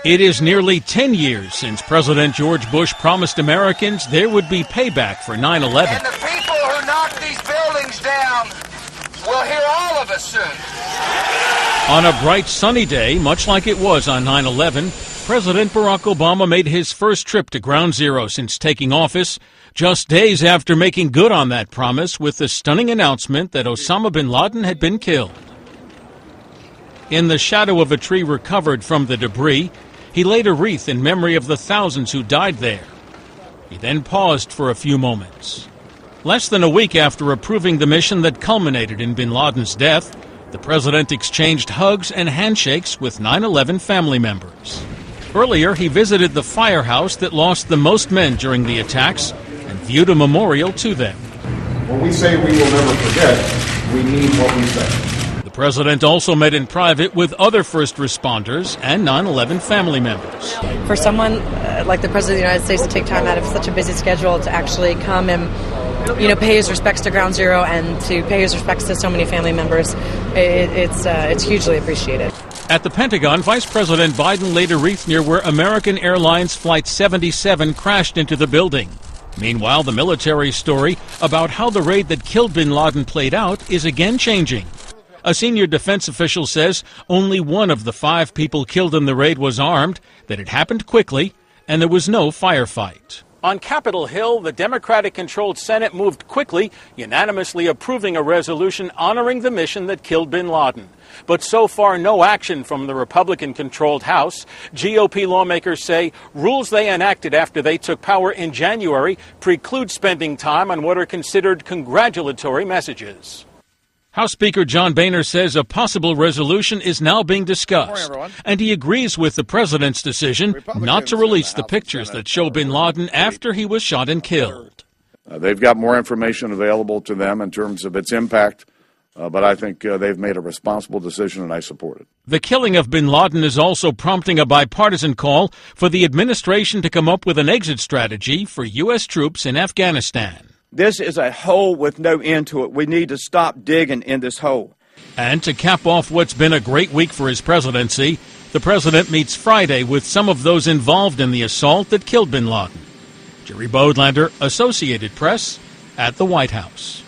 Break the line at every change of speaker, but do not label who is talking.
It is nearly 10 years since President George Bush promised Americans there would be payback for 9/11.
And the people who knocked these buildings down will hear all of us soon.
On a bright sunny day, much like it was on 9/11, President Barack Obama made his first trip to Ground Zero since taking office, just days after making good on that promise with the stunning announcement that Osama bin Laden had been killed. In the shadow of a tree recovered from the debris, he laid a wreath in memory of the thousands who died there. He then paused for a few moments. Less than a week after approving the mission that culminated in bin Laden's death, the president exchanged hugs and handshakes with 9/11 family members. Earlier, he visited the firehouse that lost the most men during the attacks and viewed a memorial to them.
When we say we will never forget, we mean what we say.
The president also met in private with other first responders and 9/11 family members.
For someone like the President of the United States to take time out of such a busy schedule to actually come and pay his respects to Ground Zero and to pay his respects to so many family members, it's hugely appreciated.
At the Pentagon, Vice President Biden laid a wreath near where American Airlines Flight 77 crashed into the building. Meanwhile, the military story about how the raid that killed bin Laden played out is again changing. A senior defense official says only one of the 5 people killed in the raid was armed, that it happened quickly, and there was no firefight. On Capitol Hill, the Democratic-controlled Senate moved quickly, unanimously approving a resolution honoring the mission that killed bin Laden. But so far, no action from the Republican-controlled House. GOP lawmakers say rules they enacted after they took power in January preclude spending time on what are considered congratulatory messages. House Speaker John Boehner says a possible resolution is now being discussed, and he agrees with the president's decision not to release the pictures that show bin Laden after he was shot and killed.
They've got more information available to them in terms of its impact, but I think they've made a responsible decision, and I support it.
The killing of bin Laden is also prompting a bipartisan call for the administration to come up with an exit strategy for U.S. troops in Afghanistan.
This is a hole with no end to it. We need to stop digging in this hole.
And to cap off what's been a great week for his presidency, the president meets Friday with some of those involved in the assault that killed bin Laden. Jerry Bodlander, Associated Press, at the White House.